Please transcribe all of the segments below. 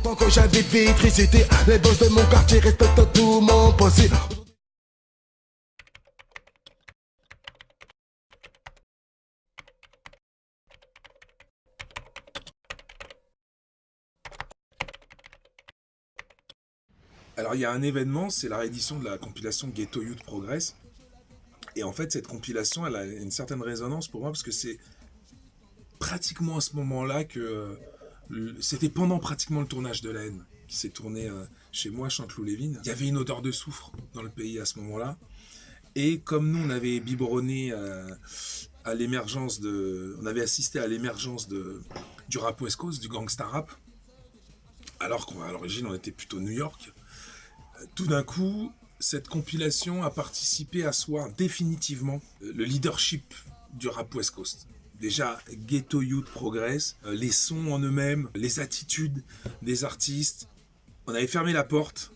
Avant que j'avais Vitry-City, les boss de mon quartier respectent tout mon possible. Alors il y a un événement, c'est la réédition de la compilation Ghetto Youth Progress. Et en fait, cette compilation, elle a une certaine résonance pour moi parce que c'est pratiquement à ce moment-là que... c'était pendant pratiquement le tournage de La Haine qui s'est tourné chez moi, Chanteloup-les-Vignes. Il y avait une odeur de soufre dans le pays à ce moment-là. Et comme nous, on avait biberonné à l'émergence de... On avait assisté à l'émergence du rap West Coast, du gangsta rap, alors qu'à l'origine, on était plutôt New York. Tout d'un coup, cette compilation a participé à asseoir définitivement le leadership du rap West Coast. Déjà, Ghetto Youth Progress, les sons en eux-mêmes, les attitudes des artistes. On avait fermé la porte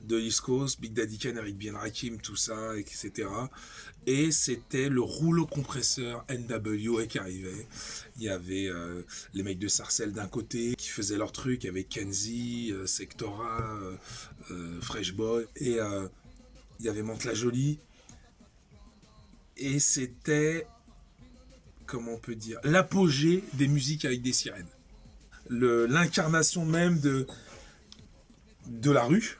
de East Coast, Big Daddy Kane, Eric Bien Rakim, tout ça, etc. Et c'était le rouleau compresseur NWA qui arrivait. Il y avait les mecs de Sarcelles d'un côté qui faisaient leur truc, il y avait Kenzie, Sectora, Fresh Boy, et il y avait Mantes-la-Jolie. Et c'était, comment on peut dire, l'apogée des musiques avec des sirènes. L'incarnation même de la rue.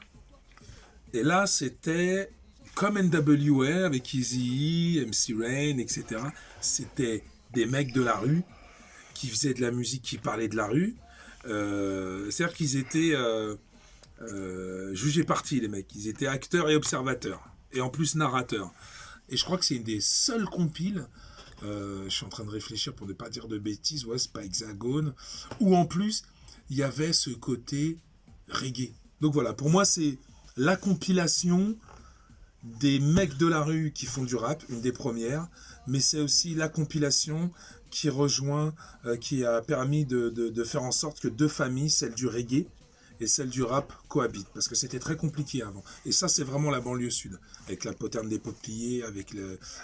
Et là, c'était comme NWA avec Eazy-E, MC Rain, etc. C'était des mecs de la rue qui faisaient de la musique qui parlait de la rue. C'est-à-dire qu'ils étaient jugés partis, les mecs. Ils étaient acteurs et observateurs. Et en plus narrateurs. Et je crois que c'est une des seules compiles, je suis en train de réfléchir pour ne pas dire de bêtises, ouais, c'est pas Hexagone, où en plus, il y avait ce côté reggae. Donc voilà, pour moi, c'est la compilation des mecs de la rue qui font du rap, une des premières, mais c'est aussi la compilation qui rejoint, qui a permis de faire en sorte que deux familles, celle du reggae et celle du rap, cohabitent, parce que c'était très compliqué avant. Et ça, c'est vraiment la banlieue sud, avec la poterne des Peupliers, avec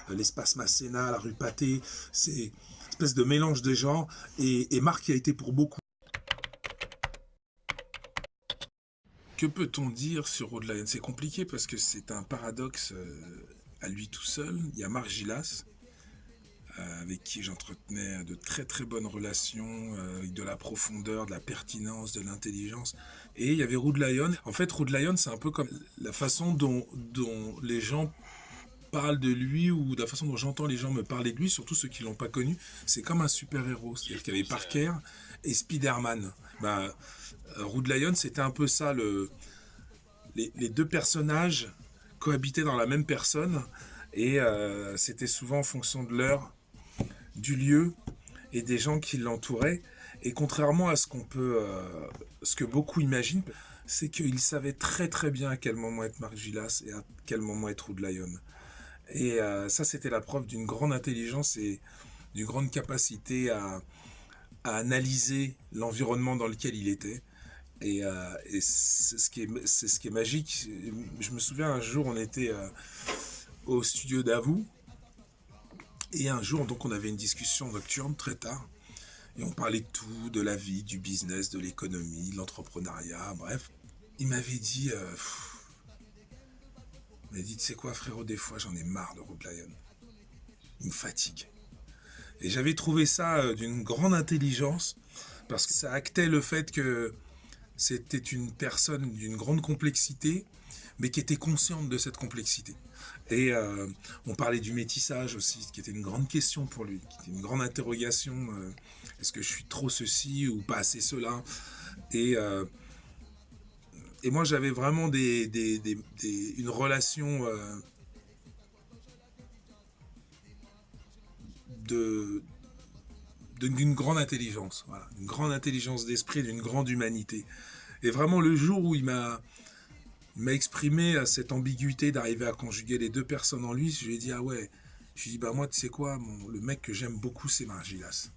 l'espace Masséna, la rue Pâté, c'est une espèce de mélange de genres, et Marc y a été pour beaucoup. Que peut-on dire sur Road Lion? C'est compliqué parce que c'est un paradoxe à lui tout seul. Il y a Marc Gilas, avec qui j'entretenais de très très bonnes relations, avec de la profondeur, de la pertinence, de l'intelligence. Et il y avait Road Lion. En fait, Road Lion, c'est un peu comme la façon dont les gens parlent de lui, ou de la façon dont j'entends les gens me parler de lui, surtout ceux qui ne l'ont pas connu. C'est comme un super-héros. C'est-à-dire qu'il y avait Parker et Spider-Man. Road Lion, c'était un peu ça, les deux personnages cohabitaient dans la même personne, et c'était souvent en fonction de l'heure, du lieu et des gens qui l'entouraient. Et contrairement à ce ce que beaucoup imaginent, c'est qu'il savait très très bien à quel moment être Marc Gilas et à quel moment être Road Lion. Et ça, c'était la preuve d'une grande intelligence et d'une grande capacité à analyser l'environnement dans lequel il était. Et c'est ce qui est magique. Je me souviens, un jour, on était au studio d'Avou. Et un jour, donc, on avait une discussion nocturne très tard. Et on parlait de tout, de la vie, du business, de l'économie, de l'entrepreneuriat, bref. Il m'avait dit, tu sais quoi, frérot, des fois, j'en ai marre de Road Lion. Il me fatigue. Et j'avais trouvé ça d'une grande intelligence, parce que ça actait le fait que c'était une personne d'une grande complexité, mais qui était consciente de cette complexité. Et on parlait du métissage aussi, qui était une grande question pour lui, qui était une grande interrogation. Est-ce que je suis trop ceci ou pas assez cela? Et moi, j'avais vraiment une relation d'une grande intelligence, voilà, une grande intelligence d'esprit, d'une grande humanité. Et vraiment, le jour où il m'a exprimé cette ambiguïté d'arriver à conjuguer les deux personnes en lui, je lui ai dit, ah ouais, je lui ai dit, bah moi, tu sais quoi, le mec que j'aime beaucoup, c'est Marc Gilas.